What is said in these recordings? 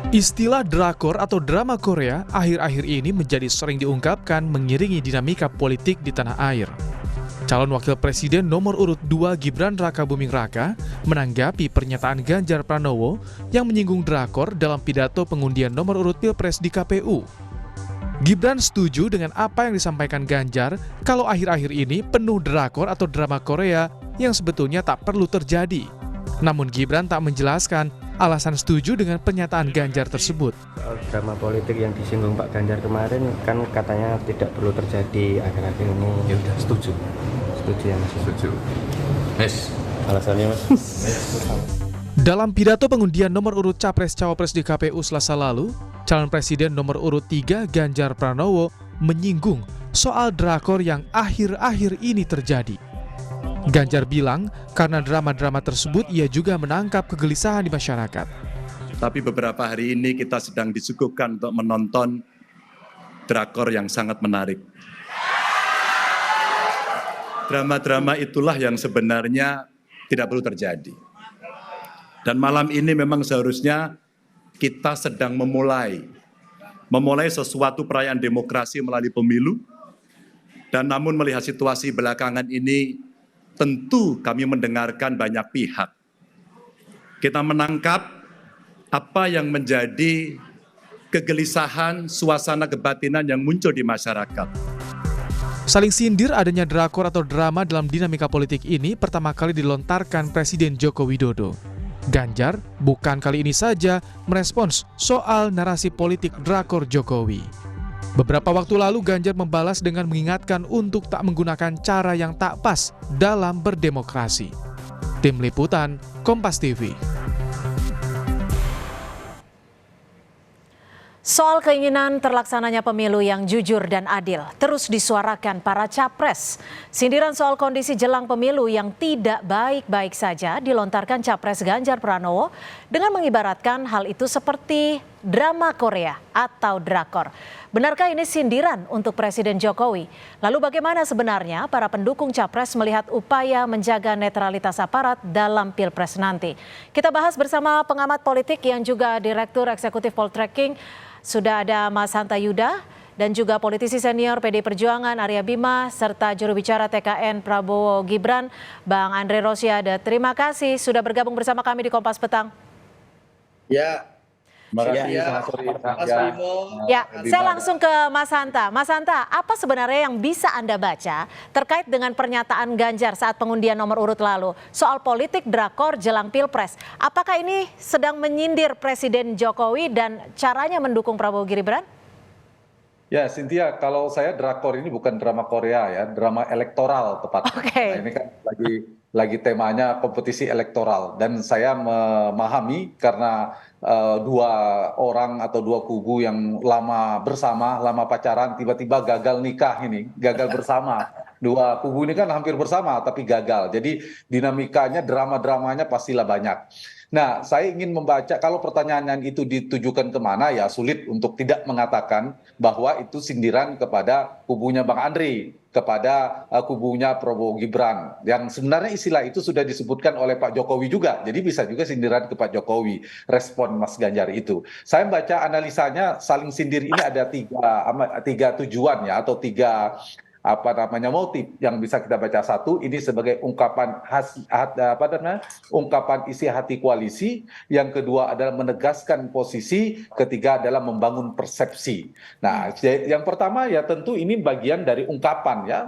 Istilah drakor atau drama Korea akhir-akhir ini menjadi sering diungkapkan mengiringi dinamika politik di tanah air. Calon Wakil Presiden nomor urut 2 Gibran Rakabuming Raka menanggapi pernyataan Ganjar Pranowo yang menyinggung drakor dalam pidato pengundian nomor urut Pilpres di KPU. Gibran setuju dengan apa yang disampaikan Ganjar kalau akhir-akhir ini penuh drakor atau drama Korea yang sebetulnya tak perlu terjadi. Namun Gibran tak menjelaskan alasan setuju dengan pernyataan Ganjar tersebut. Soal drama politik yang disinggung Pak Ganjar kemarin kan katanya tidak perlu terjadi akhir-akhir ini. Ya udah setuju. Setuju ya Mas? Setuju. Yes. Alasannya Mas? Dalam pidato pengundian nomor urut Capres-Cawapres di KPU Selasa lalu, calon presiden nomor urut 3 Ganjar Pranowo menyinggung soal drakor yang akhir-akhir ini terjadi. Ganjar bilang karena drama-drama tersebut ia juga menangkap kegelisahan di masyarakat. Tapi beberapa hari ini kita sedang disuguhkan untuk menonton drakor yang sangat menarik. Drama-drama itulah yang sebenarnya tidak perlu terjadi. Dan malam ini memang seharusnya kita sedang memulai sesuatu perayaan demokrasi melalui pemilu. Dan namun melihat situasi belakangan ini, tentu kami mendengarkan banyak pihak. Kita menangkap apa yang menjadi kegelisahan, suasana kebatinan yang muncul di masyarakat. Saling sindir adanya drakor atau drama dalam dinamika politik ini pertama kali dilontarkan Presiden Joko Widodo. Ganjar bukan kali ini saja merespons soal narasi politik drakor Jokowi. Beberapa waktu lalu Ganjar membalas dengan mengingatkan untuk tak menggunakan cara yang tak pas dalam berdemokrasi. Tim Liputan, Kompas TV. Soal keinginan terlaksananya pemilu yang jujur dan adil terus disuarakan para capres. Sindiran soal kondisi jelang pemilu yang tidak baik-baik saja dilontarkan Capres Ganjar Pranowo dengan mengibaratkan hal itu seperti drama Korea atau drakor. Benarkah ini sindiran untuk Presiden Jokowi? Lalu bagaimana sebenarnya para pendukung Capres melihat upaya menjaga netralitas aparat dalam Pilpres nanti? Kita bahas bersama pengamat politik yang juga Direktur Eksekutif Poltreking. Sudah ada Mas Hanta Yuda dan juga politisi senior PD Perjuangan Arya Bima serta juru bicara TKN Prabowo Gibran, Bang Andre Rosiade. Terima kasih sudah bergabung bersama kami di Kompas Petang. Ya, Terima kasih. Ya, saya langsung ke Mas Hanta. Mas Hanta, apa sebenarnya yang bisa Anda baca terkait dengan pernyataan Ganjar saat pengundian nomor urut lalu soal politik drakor jelang Pilpres? Apakah ini sedang menyindir Presiden Jokowi dan caranya mendukung Prabowo Gibran? Ya, Cynthia, kalau saya drakor ini bukan drama Korea ya, drama elektoral tepatnya. Okay. Nah, ini kan lagi temanya kompetisi elektoral dan saya memahami karena dua orang atau dua kubu yang lama bersama, lama pacaran, tiba-tiba gagal nikah ini, gagal bersama. Dua kubu ini kan hampir bersama tapi gagal. Jadi dinamikanya, drama-dramanya pastilah banyak. Nah, saya ingin membaca kalau pertanyaan itu ditujukan kemana ya sulit untuk tidak mengatakan bahwa itu sindiran kepada kubunya Bang Andre, kepada kubunya Prabowo Gibran. Yang sebenarnya istilah itu sudah disebutkan oleh Pak Jokowi juga. Jadi bisa juga sindiran ke Pak Jokowi, respon Mas Ganjar itu. Saya baca analisanya saling sindir ini ada tiga tujuan ya atau tiga motif yang bisa kita baca. Satu, ini sebagai ungkapan ungkapan isi hati koalisi. Yang kedua adalah menegaskan posisi. Ketiga adalah membangun persepsi. Nah, yang pertama ya tentu ini bagian dari ungkapan ya,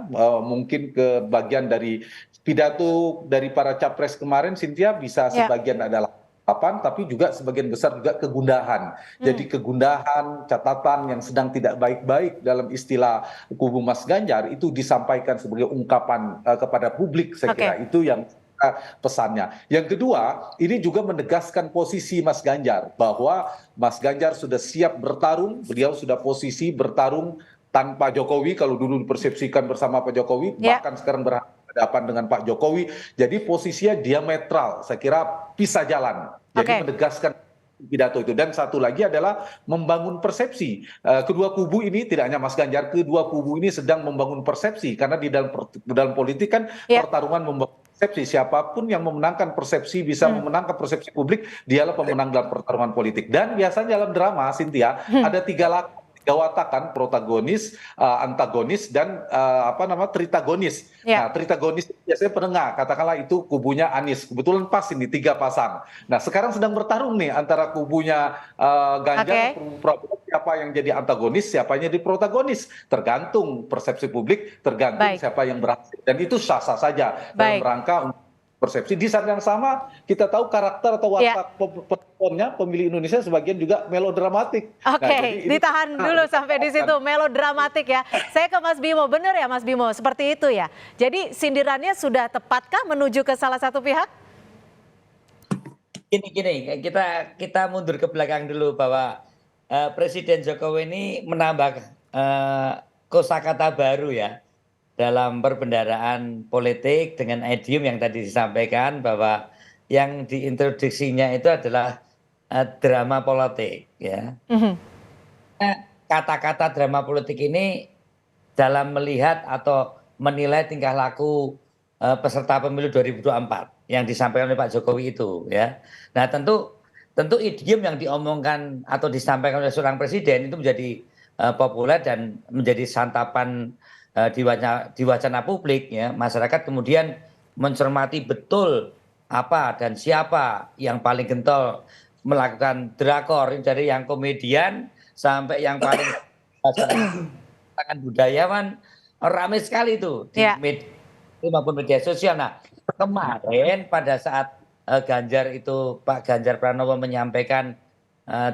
mungkin ke bagian dari pidato dari para capres kemarin, Cynthia, bisa sebagian adalah tapi juga sebagian besar juga kegundahan. Jadi kegundahan, catatan yang sedang tidak baik-baik dalam istilah kubu Mas Ganjar itu disampaikan sebagai ungkapan kepada publik, saya kira itu yang pesannya. Yang kedua, ini juga menegaskan posisi Mas Ganjar bahwa Mas Ganjar sudah siap bertarung, beliau sudah posisi bertarung tanpa Jokowi, kalau dulu dipersepsikan bersama Pak Jokowi, bahkan sekarang berhadapan dengan Pak Jokowi, jadi posisinya diametral, saya kira pisah jalan. Jadi menegaskan pidato itu. Dan satu lagi adalah membangun persepsi. Kedua kubu ini, tidak hanya Mas Ganjar, kedua kubu ini sedang membangun persepsi, karena di dalam politik kan pertarungan membangun persepsi. persepsi. Siapapun yang memenangkan persepsi bisa memenangkan persepsi publik, dialah pemenang dalam pertarungan politik. Dan biasanya dalam drama, Cynthia, ada tiga watakan: protagonis, antagonis, dan tritagonis. Ya. Nah, tritagonis itu biasanya penengah, katakanlah itu kubunya Anies. Kebetulan pas ini tiga pasang. Nah, sekarang sedang bertarung nih antara kubunya Ganjar, Prabowo, siapa yang jadi antagonis, siapa yang jadi protagonis. Tergantung persepsi publik, tergantung siapa yang berhasil. Dan itu sah-sah saja dalam rangka persepsi. Di saat yang sama kita tahu karakter atau watak penontonnya, pemilih Indonesia sebagian juga melodramatik. Oke, ditahan dulu sampai di situ, melodramatik ya. Saya ke Mas Bimo, benar ya Mas Bimo, seperti itu ya. Jadi sindirannya sudah tepatkah menuju ke salah satu pihak? Gini, kita mundur ke belakang dulu bahwa Presiden Jokowi ini menambah kosakata baru ya dalam perbendaharaan politik dengan idiom yang tadi disampaikan bahwa yang diintroduksinya itu adalah drama politik ya. Kata-kata drama politik ini dalam melihat atau menilai tingkah laku peserta pemilu 2024 yang disampaikan oleh Pak Jokowi itu ya. Nah, tentu idiom yang diomongkan atau disampaikan oleh seorang presiden itu menjadi populer dan menjadi santapan di wacana publik ya. Masyarakat kemudian mencermati betul apa dan siapa yang paling getol melakukan drakor, dari yang komedian sampai yang paling tangan budayawan. Ramai sekali itu di media maupun media sosial. Nah, kemarin pada saat Pak Ganjar Pranowo menyampaikan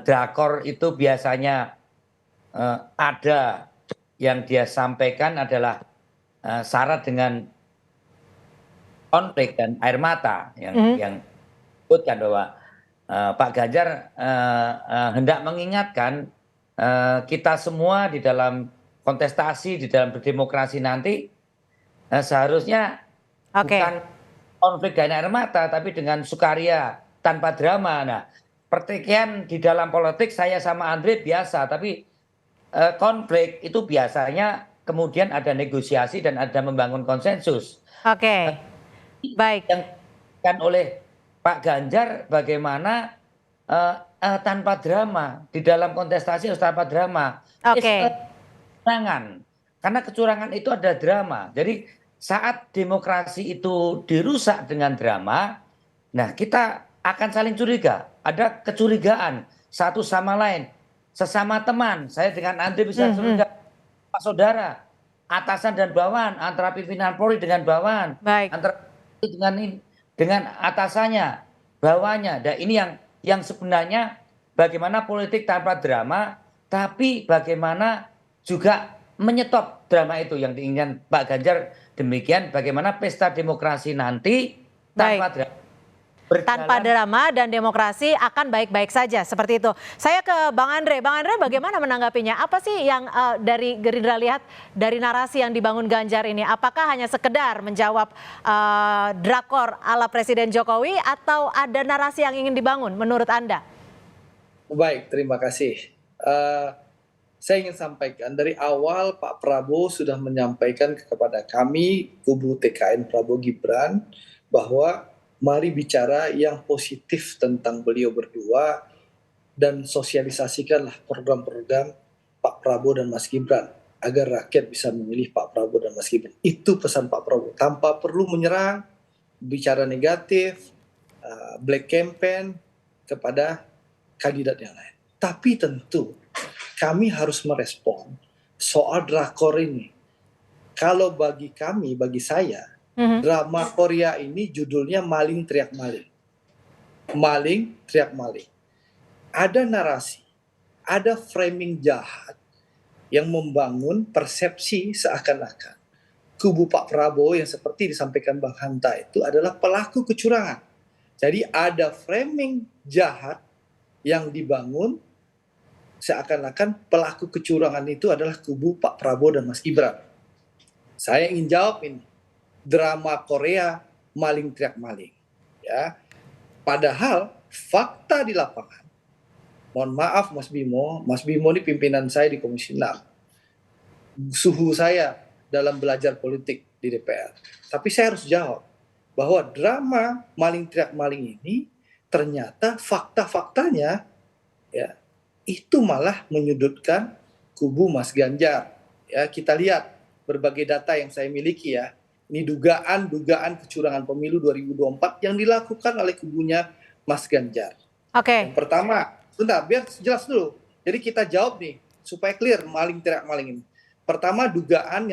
drakor itu biasanya ada yang dia sampaikan adalah syarat dengan konflik dan air mata yang disebutkan bahwa Pak Ganjar hendak mengingatkan kita semua di dalam kontestasi, di dalam berdemokrasi nanti seharusnya bukan konflik dan air mata, tapi dengan sukaria tanpa drama. Nah, pertikaian di dalam politik saya sama Andre biasa, tapi konflik itu biasanya kemudian ada negosiasi dan ada membangun konsensus. Oke, baik. Yang kan oleh Pak Ganjar bagaimana tanpa drama di dalam kontestasi harus tanpa drama. Kecurangan, karena kecurangan itu ada drama. Jadi saat demokrasi itu dirusak dengan drama, nah kita akan saling curiga, ada kecurigaan satu sama lain. Sesama teman, saya dengan Andre bisa curiga, Pak Saudara, atasan dan bawahan, antara pimpinan Polri dengan bawahan, antara dengan atasannya, bawahannya. Dan ini yang sebenarnya bagaimana politik tanpa drama, tapi bagaimana juga menyetop drama itu yang diinginkan Pak Ganjar. Demikian bagaimana pesta demokrasi nanti tanpa drama. Tanpa drama dan demokrasi akan baik-baik saja, seperti itu. Saya ke Bang Andre. Bang Andre bagaimana menanggapinya? Apa sih yang dari Gerindra lihat dari narasi yang dibangun Ganjar ini? Apakah hanya sekedar menjawab drakor ala Presiden Jokowi atau ada narasi yang ingin dibangun menurut Anda? Baik, terima kasih. Saya ingin sampaikan dari awal Pak Prabowo sudah menyampaikan kepada kami, kubu TKN Prabowo Gibran, bahwa mari bicara yang positif tentang beliau berdua dan sosialisasikanlah program-program Pak Prabowo dan Mas Gibran agar rakyat bisa memilih Pak Prabowo dan Mas Gibran. Itu pesan Pak Prabowo, tanpa perlu menyerang, bicara negatif, black campaign kepada kandidat yang lain. Tapi tentu kami harus merespon soal drakor ini. Kalau bagi kami, bagi saya, drama Korea ini judulnya Maling Teriak Maling. Maling Teriak Maling. Ada narasi, ada framing jahat yang membangun persepsi seakan-akan kubu Pak Prabowo yang seperti disampaikan Bang Hanta itu adalah pelaku kecurangan. Jadi ada framing jahat yang dibangun seakan-akan pelaku kecurangan itu adalah kubu Pak Prabowo dan Mas Gibran. Saya ingin jawab ini. Drama Korea Maling Teriak Maling. Ya. Padahal fakta di lapangan, mohon maaf Mas Bimo ini pimpinan saya di Komisi 6. Suhu saya dalam belajar politik di DPR. Tapi saya harus jawab. bahwa drama maling teriak maling ini ternyata fakta-faktanya ya itu malah menyudutkan kubu Mas Ganjar. Ya, kita lihat berbagai data yang saya miliki ya. Ini dugaan kecurangan pemilu 2024 yang dilakukan oleh kubunya Mas Ganjar. Oke. Yang pertama, sebentar biar jelas dulu. Jadi kita jawab nih supaya clear maling teriak maling ini. Pertama, dugaan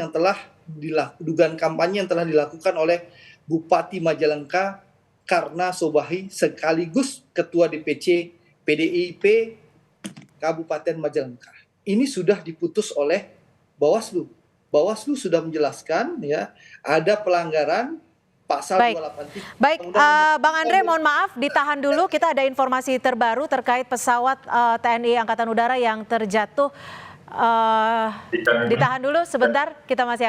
kampanye yang telah dilakukan oleh Bupati Majalengka Karna Sobahi sekaligus Ketua DPC PDIP Kabupaten Majalengka. Ini sudah diputus oleh Bawaslu. Bawaslu sudah menjelaskan ya ada pelanggaran pasal 283. Baik, Bang Andre, mohon maaf ditahan dulu. Kita ada informasi terbaru terkait pesawat TNI Angkatan Udara yang terjatuh. Ditahan dulu sebentar, kita masih